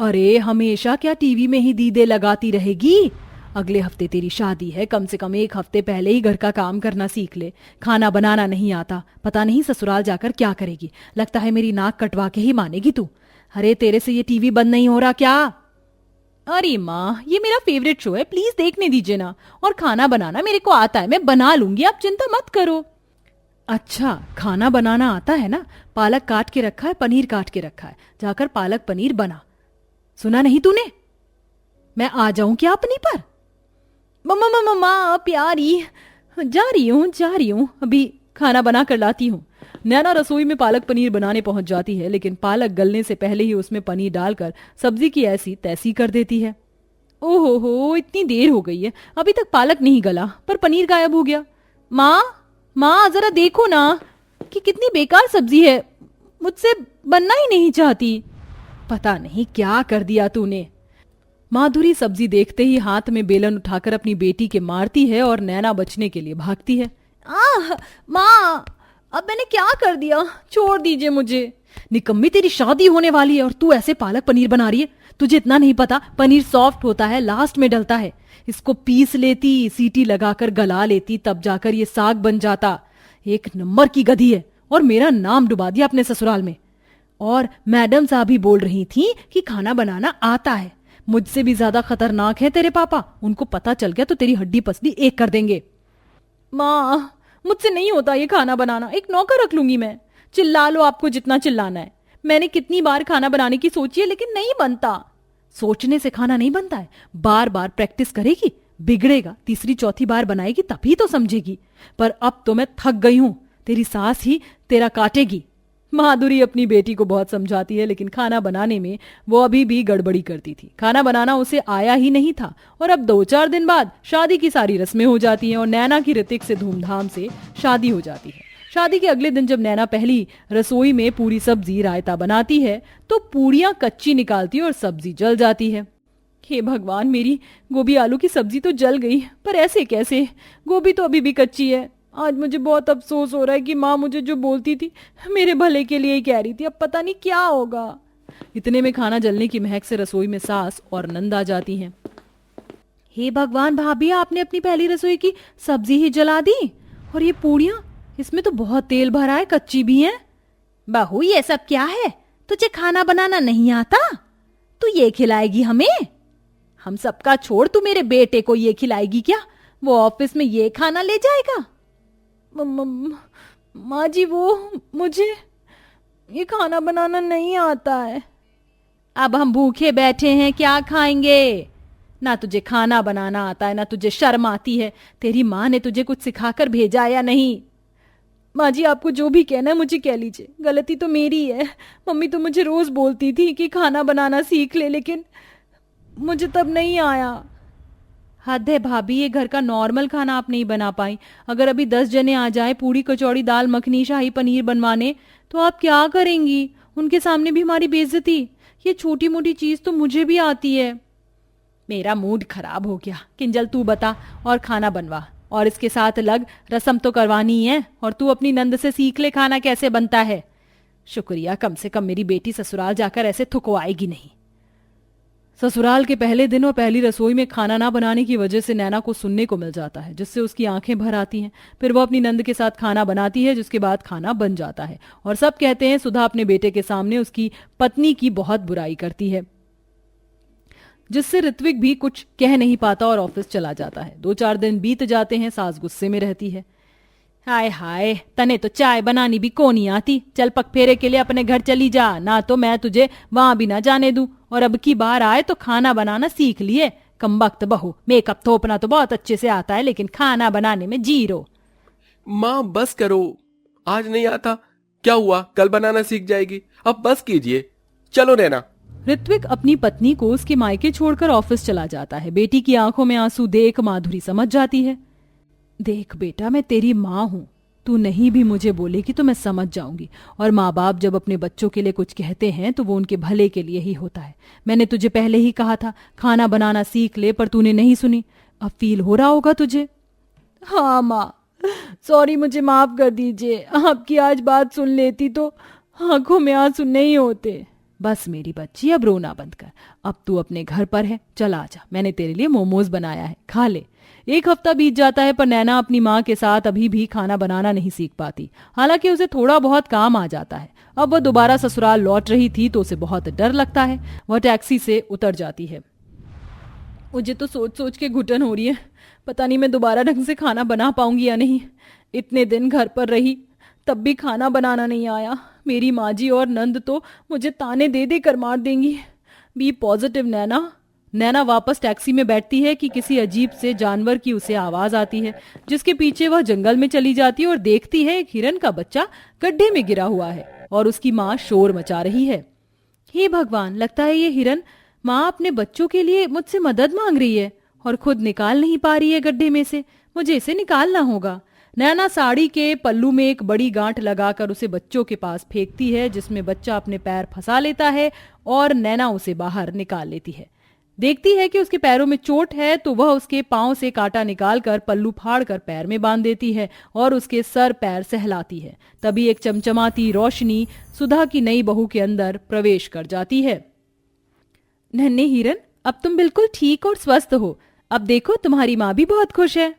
अरे हमेशा क्या टीवी में ही दीदे लगाती रहेगी? अगले हफ्ते तेरी शादी है, कम से कम एक हफ्ते पहले ही घर का काम करना सीख ले। खाना बनाना नहीं आता, पता नहीं ससुराल जाकर क्या करेगी। लगता है मेरी नाक कटवा के ही मानेगी तू। अरे तेरे से ये टीवी बंद नहीं हो रहा क्या? अरे माँ, ये मेरा फेवरेट शो है, प्लीज देखने दीजिए ना। और खाना बनाना मेरे को आता है, मैं बना लूंगी, आप चिंता मत करो। अच्छा, खाना बनाना आता है ना? पालक काट के रखा है, पनीर काट के रखा है, जाकर पालक पनीर बना। सुना नहीं तूने? मैं आ जाऊं क्या अपनी पर? मम्मा मम्मा माँ प्यारी, जा रही हूँ, अभी खाना बना कर लाती हूँ। नैना रसोई में पालक पनीर बनाने पहुंच जाती है, लेकिन पालक गलने से पहले ही उसमें पनीर डालकर सब्जी की ऐसी तैसी कर देती है। ओहो हो, इतनी देर हो गई है, अभी तक पालक नहीं गला, पर पनीर गायब हो गया। माँ माँ जरा देखो ना कि कितनी बेकार सब्जी है, मुझसे बनना ही नहीं चाहती। पता नहीं क्या कर दिया तूने। माधुरी सब्जी देखते ही हाथ में बेलन उठाकर अपनी बेटी के मारती है और नैना बचने के लिए भागती है। आह माँ, अब मैंने क्या कर दिया, छोड़ दीजिए मुझे। निकम्मी, तेरी शादी होने वाली है और तू ऐसे पालक पनीर बना रही है? तुझे इतना नहीं पता, पनीर सॉफ्ट होता है, लास्ट में डलता है। इसको पीस लेती, सीटी लगाकर गला लेती, तब जाकर ये साग बन जाता। एक नंबर की गधी है, और मेरा नाम डुबा दिया अपने ससुराल में। और मैडम साहब भी बोल रही थी कि खाना बनाना आता है। मुझसे भी ज्यादा खतरनाक है तेरे पापा, उनको पता चल गया तो तेरी हड्डी पसली एक कर देंगे। माँ, मुझसे नहीं होता ये खाना बनाना, एक नौकर रख लूंगी मैं। चिल्ला लो आपको जितना चिल्लाना है। मैंने कितनी बार खाना बनाने की सोची है, लेकिन नहीं बनता। सोचने से खाना नहीं बनता है, बार बार प्रैक्टिस करेगी, बिगड़ेगा, तीसरी चौथी बार बनाएगी तभी तो समझेगी। पर अब तो मैं थक गई हूं, तेरी सास ही तेरा काटेगी। माधुरी अपनी बेटी को बहुत समझाती है, लेकिन खाना बनाने में वो अभी भी गड़बड़ी करती थी। खाना बनाना उसे आया ही नहीं था, और अब 2-4 दिन बाद शादी की सारी रस्में हो जाती हैं और नैना की ऋतिक से धूमधाम से शादी हो जाती है। शादी के अगले दिन जब नैना पहली रसोई में पूरी सब्जी रायता बनाती है तो पूरियां कच्ची निकालती है और सब्जी जल जाती है। हे भगवान, मेरी गोभी आलू की सब्जी तो जल गई, पर ऐसे कैसे? गोभी तो अभी भी कच्ची है। आज मुझे बहुत अफसोस हो रहा है कि माँ मुझे जो बोलती थी मेरे भले के लिए ही कह रही थी, अब पता नहीं क्या होगा। इतने में खाना जलने की महक से रसोई में सास और नंद आ जाती हैं। हे भगवान भाभी, आपने अपनी पहली रसोई की सब्जी ही जला दी, और ये पूड़ियां, इसमें तो बहुत तेल भरा है, कच्ची भी हैं। बहू, ये सब क्या है? तुझे खाना बनाना नहीं आता? तू ये खिलाएगी हमें? हम सबका छोड़, तू मेरे बेटे को ये खिलाएगी क्या? वो ऑफिस में ये खाना ले जाएगा? माँ जी, वो मुझे ये खाना बनाना नहीं आता है। अब हम भूखे बैठे हैं, क्या खाएंगे? ना तुझे खाना बनाना आता है, ना तुझे शर्म आती है। तेरी माँ ने तुझे कुछ सिखाकर भेजा या नहीं? माँ जी, आपको जो भी कहना है मुझे कह लीजिए, गलती तो मेरी है। मम्मी तो मुझे रोज बोलती थी कि खाना बनाना सीख ले, लेकिन मुझे तब नहीं आया। हद है भाभी, ये घर का नॉर्मल खाना आप नहीं बना पाई। अगर अभी 10 जने आ जाए पूरी कचौड़ी दाल मखनी शाही पनीर बनवाने, तो आप क्या करेंगी? उनके सामने भी हमारी बेइज्जती। ये छोटी मोटी चीज तो मुझे भी आती है। मेरा मूड खराब हो गया। किंजल, तू बता और खाना बनवा, और इसके साथ लग, रसम तो करवानी ही है, और तू अपनी नंद से सीख ले खाना कैसे बनता है। शुक्रिया, कम से कम मेरी बेटी ससुराल जाकर ऐसे थुकवाएगी नहीं। ससुराल के पहले दिन और पहली रसोई में खाना ना बनाने की वजह से नैना को सुनने को मिल जाता है, जिससे उसकी आंखें भर आती हैं। फिर वो अपनी नंद के साथ खाना बनाती है, जिसके बाद खाना बन जाता है, और सब कहते हैं सुधा अपने बेटे के सामने उसकी पत्नी की बहुत बुराई करती है, जिससे ऋत्विक भी कुछ कह नहीं पाता और ऑफिस चला जाता है। 2-4 दिन बीत जाते हैं, सास गुस्से में रहती है। हाय हाय, तने तो चाय बनानी भी को नहीं आती। चल पग फेरे के लिए अपने घर चली जा, ना तो मैं तुझे वहां भी ना जाने दूं। और अब की बार आए तो खाना बनाना सीख लिए। कमबख्त बहू, मेकअप थोपना तो बहुत अच्छे से आता है, लेकिन खाना बनाने में जीरो। माँ बस करो, आज नहीं आता, क्या हुआ, कल बनाना सीख जाएगी, अब बस कीजिए, चलो नैना। ऋत्विक अपनी पत्नी को उसके मायके छोड़कर ऑफिस चला जाता है। बेटी की आंखों में आंसू देख माधुरी समझ जाती है। देख बेटा, मैं तेरी माँ हूं, तू नहीं भी मुझे बोलेगी तो मैं समझ जाऊंगी। और माँ बाप जब अपने बच्चों के लिए कुछ कहते हैं तो वो उनके भले के लिए ही होता है। मैंने तुझे पहले ही कहा था खाना बनाना सीख ले, पर तूने नहीं सुनी। अब फील हो रहा होगा तुझे। हाँ माँ, सॉरी, मुझे माफ कर दीजिए। आपकी आज बात सुन लेती तो आंखों में आंसू नहीं होते। बस मेरी बच्ची, अब रोना बंद कर। अब तू अपने घर पर है, चल आजा, मैंने तेरे लिए मोमोज बनाया है, खा ले। एक हफ्ता बीत जाता है पर नैना अपनी माँ के साथ अभी भी खाना बनाना नहीं सीख पाती। हालांकि उसे थोड़ा बहुत काम आ जाता है। अब वह दोबारा ससुराल लौट रही थी तो उसे बहुत डर लगता है। वह टैक्सी से उतर जाती है। मुझे तो सोच सोच के घुटन हो रही है, पता नहीं मैं दोबारा ढंग से खाना बना पाऊंगी या नहीं। इतने दिन घर पर रही तब भी खाना बनाना नहीं आया। मेरी माँ जी और नंद तो मुझे ताने दे दे कर मार देंगी। बी पॉजिटिव नैना। नैना वापस टैक्सी में बैठती है कि किसी अजीब से जानवर की उसे आवाज आती है, जिसके पीछे वह जंगल में चली जाती है और देखती है एक हिरन का बच्चा गड्ढे में गिरा हुआ है और उसकी माँ शोर मचा रही है। हे भगवान, लगता है ये हिरन माँ अपने बच्चों के लिए मुझसे मदद मांग रही है और खुद निकाल नहीं पा रही है गड्ढे में से। मुझे इसे निकालना होगा। नैना साड़ी के पल्लू में एक बड़ी गांठ लगाकर उसे बच्चों के पास फेंकती है, जिसमें बच्चा अपने पैर फंसा लेता है और नैना उसे बाहर निकाल लेती है। देखती है कि उसके पैरों में चोट है तो वह उसके पांव से कांटा निकालकर पल्लू फाड़कर पैर में बांध देती है और उसके सर पैर सहलाती है। तभी एक चमचमाती रोशनी सुधा की नई बहू के अंदर प्रवेश कर जाती है। नन्हे हिरन, अब तुम बिल्कुल ठीक और स्वस्थ हो। अब देखो, तुम्हारी माँ भी बहुत खुश है।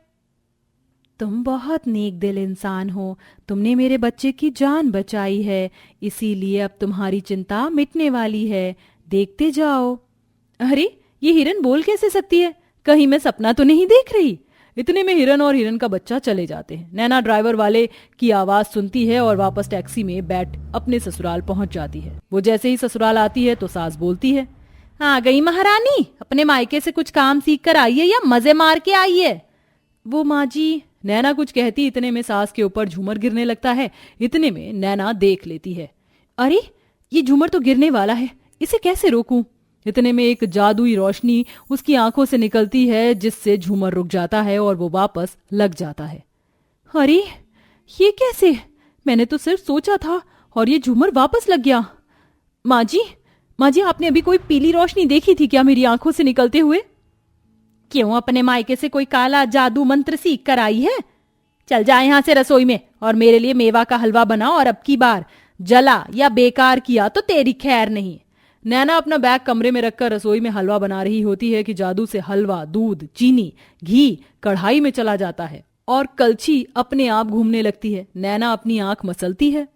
तुम बहुत नेक दिल इंसान हो। तुमने मेरे बच्चे की जान बचाई है, इसीलिए अब तुम्हारी चिंता मिटने वाली है। देखते जाओ। अरे, ये हिरन बोल कैसे सकती है? कहीं मैं सपना तो नहीं देख रही? इतने में हिरन और हिरन का बच्चा चले जाते हैं। नैना ड्राइवर वाले की आवाज सुनती है और वापस टैक्सी में बैठ अपने ससुराल पहुंच जाती है। वो जैसे ही ससुराल आती है तो सास बोलती है, आ गई महारानी, अपने मायके से कुछ काम सीख कर आई है या मजे मार के आई है? वो माँ जी, नैना कुछ कहती, इतने में सास के ऊपर झूमर गिरने लगता है। इतने में नैना देख लेती है, अरे ये झूमर तो गिरने वाला है, इसे कैसे रोकूं? इतने में एक जादुई रोशनी उसकी आंखों से निकलती है, जिससे झूमर रुक जाता है और वो वापस लग जाता है। अरे ये कैसे? मैंने तो सिर्फ सोचा था और ये झूमर वापस लग गया। माँ जी, आपने अभी कोई पीली रोशनी देखी थी क्या मेरी आंखों से निकलते हुए? क्यों, अपने मायके से कोई काला जादू मंत्र सीख कर आई है? चल जा यहाँ से रसोई में और मेरे लिए मेवा का हलवा बना, और अब की बार जला या बेकार किया तो तेरी खैर नहीं। नैना अपना बैग कमरे में रखकर रसोई में हलवा बना रही होती है कि जादू से हलवा, दूध, चीनी, घी कढ़ाई में चला जाता है और कलछी अपने आप घूमने लगती है। नैना अपनी आंख मसलती है।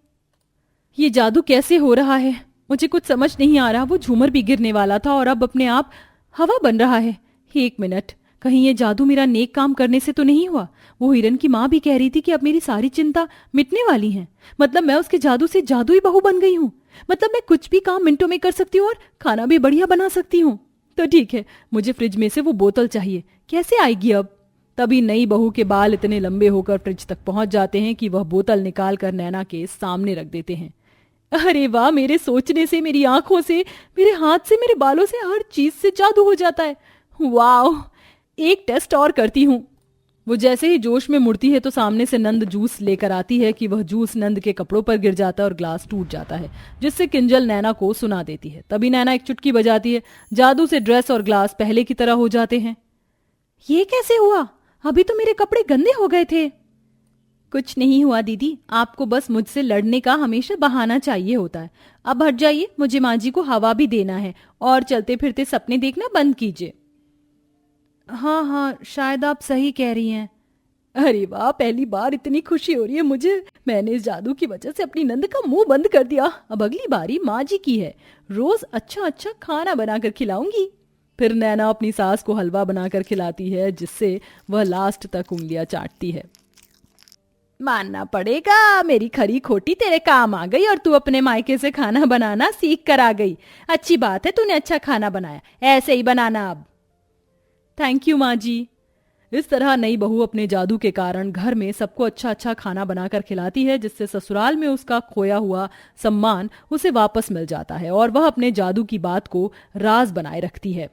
ये जादू कैसे हो रहा है? मुझे कुछ समझ नहीं आ रहा। वो झूमर भी गिरने वाला था और अब अपने आप हवा बन रहा है। एक मिनट, कहीं ये जादू मेरा नेक काम करने से तो नहीं हुआ? वो हिरन की माँ भी कह रही थी कि अब मेरी सारी चिंता मिटने वाली है। मतलब मैं उसके जादू से जादुई बहू बन गई हूँ। मतलब मैं कुछ भी काम मिनटों में कर सकती हूँ और खाना भी बढ़िया बना सकती हूँ। तो ठीक है, मुझे फ्रिज में से वो बोतल चाहिए। कैसे आएगी अब? तभी नई बहू के बाल इतने लंबे होकर फ्रिज तक पहुंच जाते हैं कि वह बोतल निकाल कर नैना के सामने रख देते हैं। अरे वाह, मेरे सोचने से, मेरी आंखों से, मेरे हाथ से, मेरे बालों से, हर चीज से जादू हो जाता है। वाह, एक टेस्ट और करती हूँ। वो जैसे ही जोश में मुड़ती है तो सामने से नंद जूस लेकर आती है कि वह जूस नंद के कपड़ों पर गिर जाता है और ग्लास टूट जाता है, जिससे किंजल नैना को सुना देती है। तभी नैना एक चुटकी बजाती है, जादू से ड्रेस और ग्लास पहले की तरह हो जाते हैं। ये कैसे हुआ? अभी तो मेरे कपड़े गंदे हो गए थे। कुछ नहीं हुआ दीदी, आपको बस मुझसे लड़ने का हमेशा बहाना चाहिए होता है। अब हट जाइए, मुझे माँ जी को हवा भी देना है और चलते फिरते सपने देखना बंद कीजिए। हाँ, शायद आप सही कह रही हैं। अरे वाह, पहली बार इतनी खुशी हो रही है मुझे। मैंने इस जादू की वजह से अपनी नंद का मुंह बंद कर दिया। अब अगली बारी माँ जी की है, रोज अच्छा अच्छा खाना बनाकर खिलाऊंगी। फिर नैना अपनी सास को हलवा बनाकर खिलाती है, जिससे वह लास्ट तक उंगलियां चाटती है। मानना पड़ेगा, मेरी खरी खोटी तेरे काम आ गई और तू अपने मायके से खाना बनाना सीख कर आ गई। अच्छी बात है, तूने अच्छा खाना बनाया, ऐसे ही बनाना अब। थैंक यू माँ जी। इस तरह नई बहू अपने जादू के कारण घर में सबको अच्छा अच्छा खाना बनाकर खिलाती है, जिससे ससुराल में उसका खोया हुआ सम्मान उसे वापस मिल जाता है और वह अपने जादू की बात को राज बनाए रखती है।